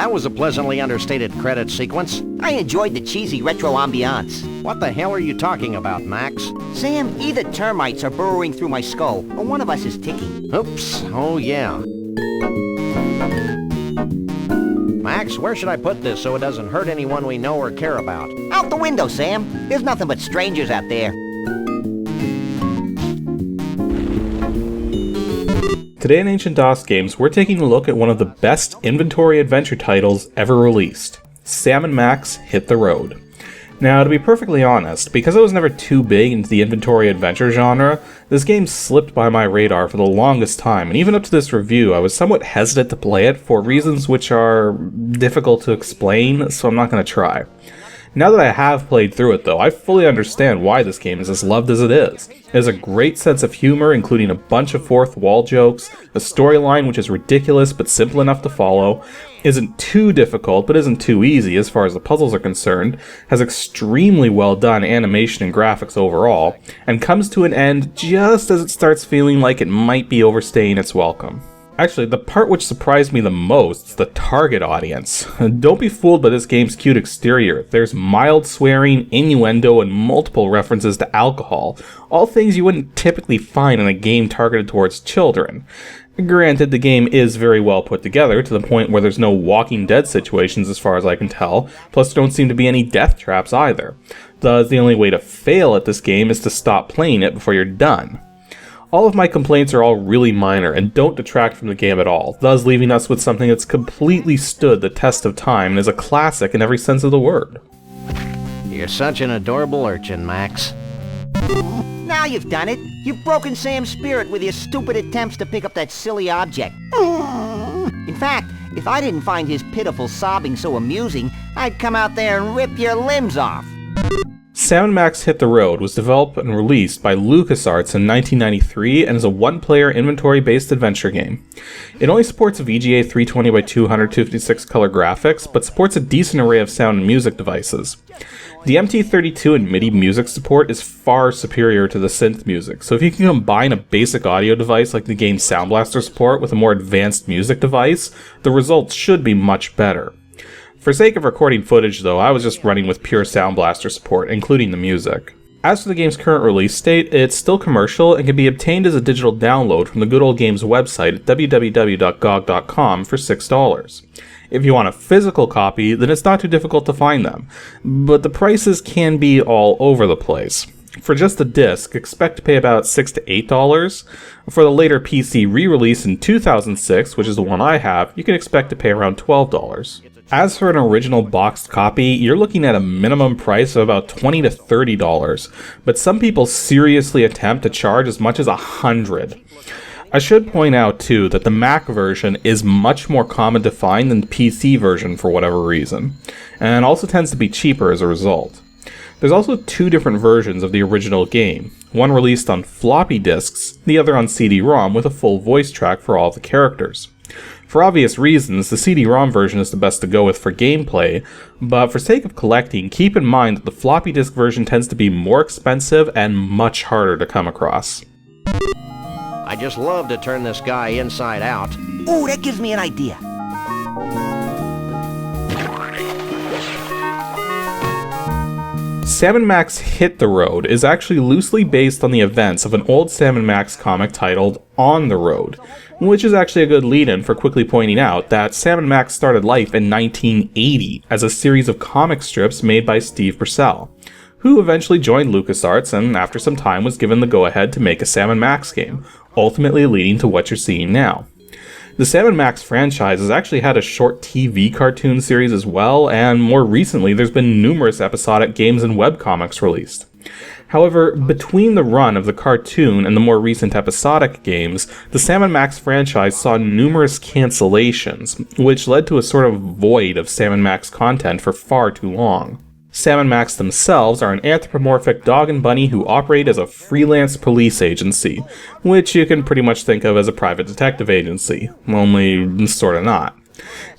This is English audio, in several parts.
that was a pleasantly understated credit sequence. I enjoyed the cheesy retro ambiance. What the hell are you talking about, Max? Sam, either termites are burrowing through my skull, or one of us is ticking. Oops, oh yeah. Max, where should I put this so it doesn't hurt anyone we know or care about? Out the window, Sam. There's nothing but strangers out there. Today in Ancient DOS Games, we're taking a look at one of the best inventory adventure titles ever released. Sam & Max Hit the Road. Now, to be perfectly honest, because I was never too big into the inventory adventure genre, this game slipped by my radar for the longest time, and even up to this review, I was somewhat hesitant to play it for reasons which are difficult to explain, so I'm not going to try. Now that I have played through it though, I fully understand why this game is as loved as it is. It has a great sense of humor, including a bunch of fourth wall jokes, a storyline which is ridiculous but simple enough to follow, isn't too difficult but isn't too easy as far as the puzzles are concerned, has extremely well done animation and graphics overall, and comes to an end just as it starts feeling like it might be overstaying its welcome. Actually, the part which surprised me the most is the target audience. Don't be fooled by this game's cute exterior. There's mild swearing, innuendo, and multiple references to alcohol, all things you wouldn't typically find in a game targeted towards children. Granted, the game is very well put together, to the point where there's no Walking Dead situations as far as I can tell, plus there don't seem to be any death traps either. Thus, the only way to fail at this game is to stop playing it before you're done. All of my complaints are all really minor and don't detract from the game at all, thus leaving us with something that's completely stood the test of time and is a classic in every sense of the word. You're such an adorable urchin, Max. Now you've done it. You've broken Sam's spirit with your stupid attempts to pick up that silly object. In fact, if I didn't find his pitiful sobbing so amusing, I'd come out there and rip your limbs off. Sam & Max Hit the Road was developed and released by LucasArts in 1993 and is a one-player inventory-based adventure game. It only supports VGA 320x200 256 color graphics, but supports a decent array of sound and music devices. The MT32 and MIDI music support is far superior to the synth music, so if you can combine a basic audio device like the game's Sound Blaster support with a more advanced music device, the results should be much better. For sake of recording footage though, I was just running with pure Sound Blaster support, including the music. As for the game's current release date, it's still commercial and can be obtained as a digital download from the Good Old Games website at www.gog.com for $6. If you want a physical copy, then it's not too difficult to find them, but the prices can be all over the place. For just the disc, expect to pay about $6 to $8. For the later PC re-release in 2006, which is the one I have, you can expect to pay around $12. As for an original boxed copy, you're looking at a minimum price of about $20 to $30, but some people seriously attempt to charge as much as $100. I should point out too that the Mac version is much more common to find than the PC version for whatever reason, and also tends to be cheaper as a result. There's also two different versions of the original game, one released on floppy disks, the other on CD-ROM with a full voice track for all the characters. For obvious reasons, the CD-ROM version is the best to go with for gameplay, but for sake of collecting, keep in mind that the floppy disk version tends to be more expensive and much harder to come across. I just love to turn this guy inside out. Ooh, that gives me an idea. Sam & Max Hit the Road is actually loosely based on the events of an old Sam & Max comic titled On the Road, which is actually a good lead-in for quickly pointing out that Sam & Max started life in 1980 as a series of comic strips made by Steve Purcell, who eventually joined LucasArts and after some time was given the go-ahead to make a Sam & Max game, ultimately leading to what you're seeing now. The Sam & Max franchise has actually had a short TV cartoon series as well, and more recently there's been numerous episodic games and webcomics released. However, between the run of the cartoon and the more recent episodic games, the Sam & Max franchise saw numerous cancellations, which led to a sort of void of Sam & Max content for far too long. Sam & Max themselves are an anthropomorphic dog and bunny who operate as a freelance police agency, which you can pretty much think of as a private detective agency, only sorta not.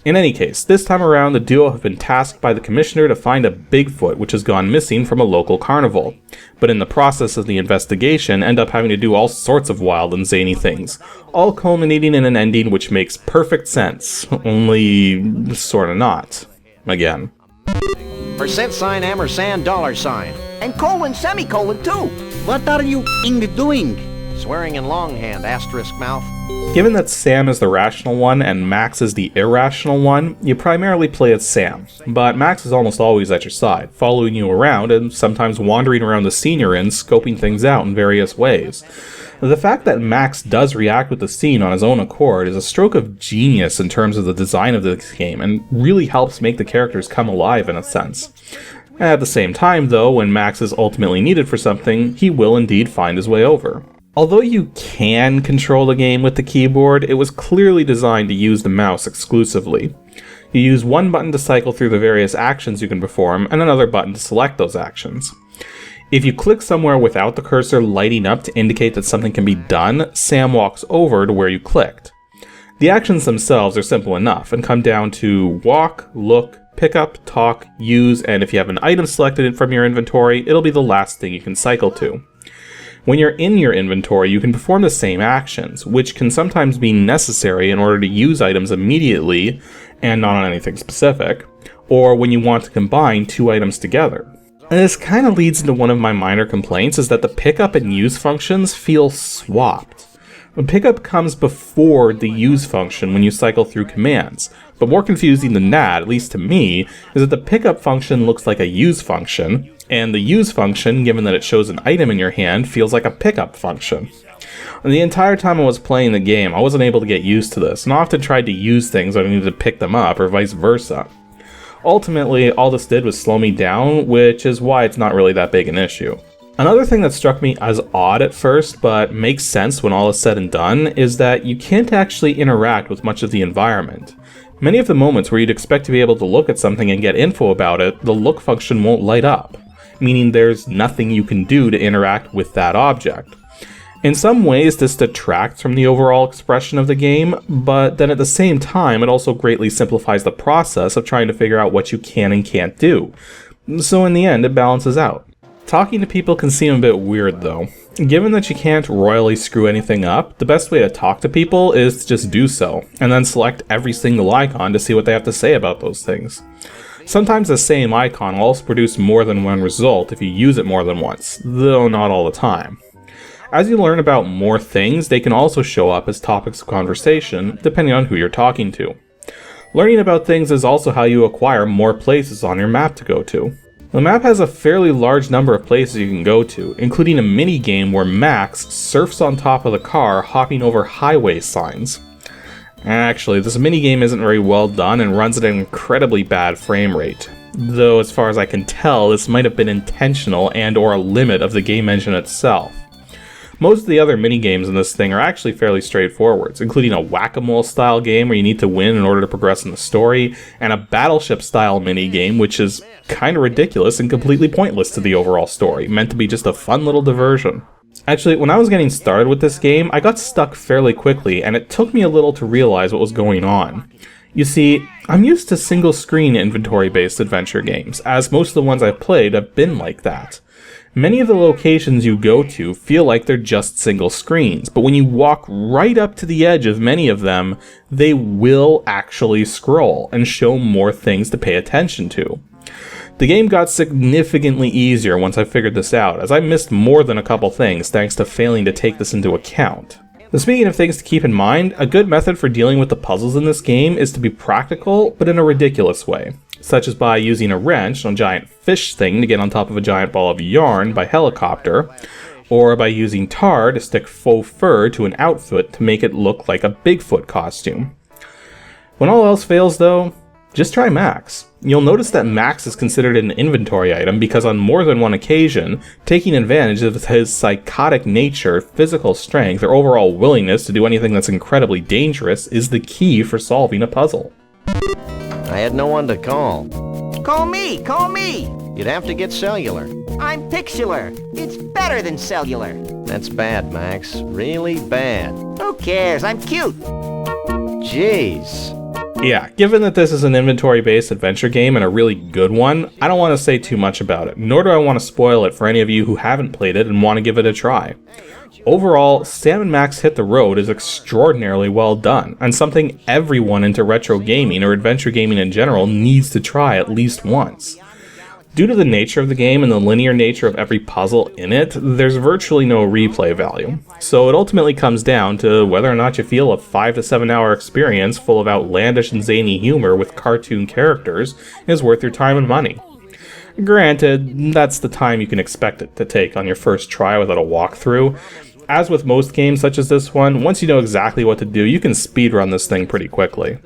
In any case, this time around the duo have been tasked by the commissioner to find a Bigfoot which has gone missing from a local carnival, but in the process of the investigation end up having to do all sorts of wild and zany things, all culminating in an ending which makes perfect sense, only sorta not. Again. %, ampersand, $sign. And colon, semicolon, too. What are you doing? Swearing in longhand, asterisk mouth. Given that Sam is the rational one and Max is the irrational one, you primarily play as Sam, but Max is almost always at your side, following you around and sometimes wandering around the scene you're in, scoping things out in various ways. The fact that Max does react with the scene on his own accord is a stroke of genius in terms of the design of this game, and really helps make the characters come alive in a sense. At the same time, though, when Max is ultimately needed for something, he will indeed find his way over. Although you can control the game with the keyboard, it was clearly designed to use the mouse exclusively. You use one button to cycle through the various actions you can perform, and another button to select those actions. If you click somewhere without the cursor lighting up to indicate that something can be done, Sam walks over to where you clicked. The actions themselves are simple enough, and come down to walk, look, pick up, talk, use, and if you have an item selected from your inventory, it'll be the last thing you can cycle to. When you're in your inventory, you can perform the same actions, which can sometimes be necessary in order to use items immediately and not on anything specific, or when you want to combine two items together. And this kind of leads into one of my minor complaints, is that the pickup and use functions feel swapped. The pickup comes before the use function when you cycle through commands, but more confusing than that, at least to me, is that the pickup function looks like a use function, and the use function, given that it shows an item in your hand, feels like a pickup function. And the entire time I was playing the game, I wasn't able to get used to this, and often tried to use things when I needed to pick them up, or vice versa. Ultimately, all this did was slow me down, which is why it's not really that big an issue. Another thing that struck me as odd at first, but makes sense when all is said and done, is that you can't actually interact with much of the environment. Many of the moments where you'd expect to be able to look at something and get info about it, the look function won't light up, meaning there's nothing you can do to interact with that object. In some ways, this detracts from the overall expression of the game, but then at the same time, it also greatly simplifies the process of trying to figure out what you can and can't do. So in the end, it balances out. Talking to people can seem a bit weird though. Given that you can't royally screw anything up, the best way to talk to people is to just do so, and then select every single icon to see what they have to say about those things. Sometimes the same icon will also produce more than one result if you use it more than once, though not all the time. As you learn about more things, they can also show up as topics of conversation, depending on who you're talking to. Learning about things is also how you acquire more places on your map to go to. The map has a fairly large number of places you can go to, including a mini-game where Max surfs on top of the car, hopping over highway signs. Actually, this minigame isn't very well done and runs at an incredibly bad frame rate. Though, as far as I can tell, this might have been intentional and or a limit of the game engine itself. Most of the other minigames in this thing are actually fairly straightforward, including a whack-a-mole style game where you need to win in order to progress in the story, and a battleship style minigame which is kind of ridiculous and completely pointless to the overall story, meant to be just a fun little diversion. Actually, when I was getting started with this game, I got stuck fairly quickly, and it took me a little to realize what was going on. You see, I'm used to single-screen inventory-based adventure games, as most of the ones I've played have been like that. Many of the locations you go to feel like they're just single screens, but when you walk right up to the edge of many of them, they will actually scroll and show more things to pay attention to. The game got significantly easier once I figured this out, as I missed more than a couple things thanks to failing to take this into account. Speaking of things to keep in mind, a good method for dealing with the puzzles in this game is to be practical, but in a ridiculous way, such as by using a wrench on a giant fish thing to get on top of a giant ball of yarn by helicopter, or by using tar to stick faux fur to an outfit to make it look like a Bigfoot costume. When all else fails though, just try Max. You'll notice that Max is considered an inventory item because on more than one occasion, taking advantage of his psychotic nature, physical strength, or overall willingness to do anything that's incredibly dangerous is the key for solving a puzzle. I had no one to call. Call me, call me. You'd have to get cellular. I'm Pixelar. It's better than cellular. That's bad, Max. Really bad. Who cares? I'm cute. Jeez. Yeah, given that this is an inventory-based adventure game and a really good one, I don't want to say too much about it, nor do I want to spoil it for any of you who haven't played it and want to give it a try. Overall, Sam & Max Hit the Road is extraordinarily well done, and something everyone into retro gaming or adventure gaming in general needs to try at least once. Due to the nature of the game and the linear nature of every puzzle in it, there's virtually no replay value. So it ultimately comes down to whether or not you feel a 5 to 7 hour experience full of outlandish and zany humor with cartoon characters is worth your time and money. Granted, that's the time you can expect it to take on your first try without a walkthrough. As with most games such as this one, once you know exactly what to do, you can speedrun this thing pretty quickly.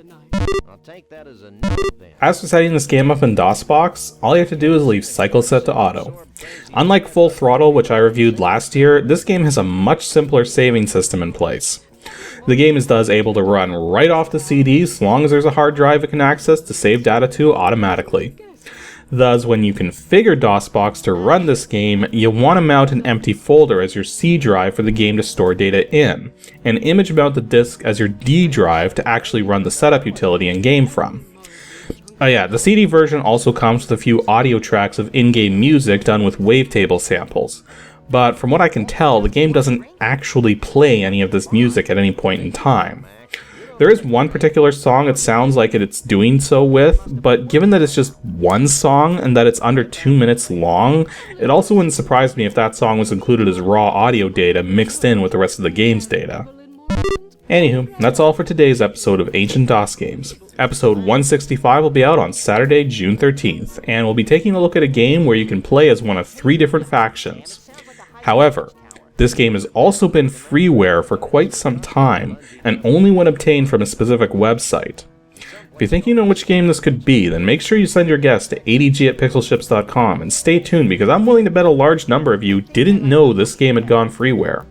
As for setting this game up in DOSBox, all you have to do is leave cycle set to auto. Unlike Full Throttle, which I reviewed last year, this game has a much simpler saving system in place. The game is thus able to run right off the CD as long as there's a hard drive it can access to save data to automatically. Thus, when you configure DOSBox to run this game, you want to mount an empty folder as your C drive for the game to store data in, and image mount the disk as your D drive to actually run the setup utility and game from. Oh yeah, the CD version also comes with a few audio tracks of in-game music done with wavetable samples, but from what I can tell, the game doesn't actually play any of this music at any point in time. There is one particular song it sounds like it's doing so with, but given that it's just one song and that it's under 2 minutes long, it also wouldn't surprise me if that song was included as raw audio data mixed in with the rest of the game's data. Anywho, that's all for today's episode of Ancient DOS Games. Episode 165 will be out on Saturday, June 13th, and we'll be taking a look at a game where you can play as one of 3 different factions. However, this game has also been freeware for quite some time, and only when obtained from a specific website. If you think you know which game this could be, then make sure you send your guess to adg@pixelships.com, and stay tuned because I'm willing to bet a large number of you didn't know this game had gone freeware.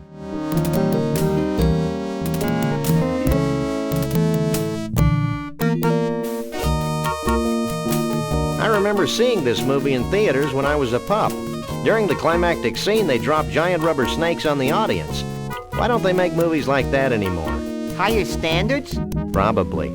I remember seeing this movie in theaters when I was a pup. During the climactic scene, they dropped giant rubber snakes on the audience. Why don't they make movies like that anymore? Higher standards? Probably.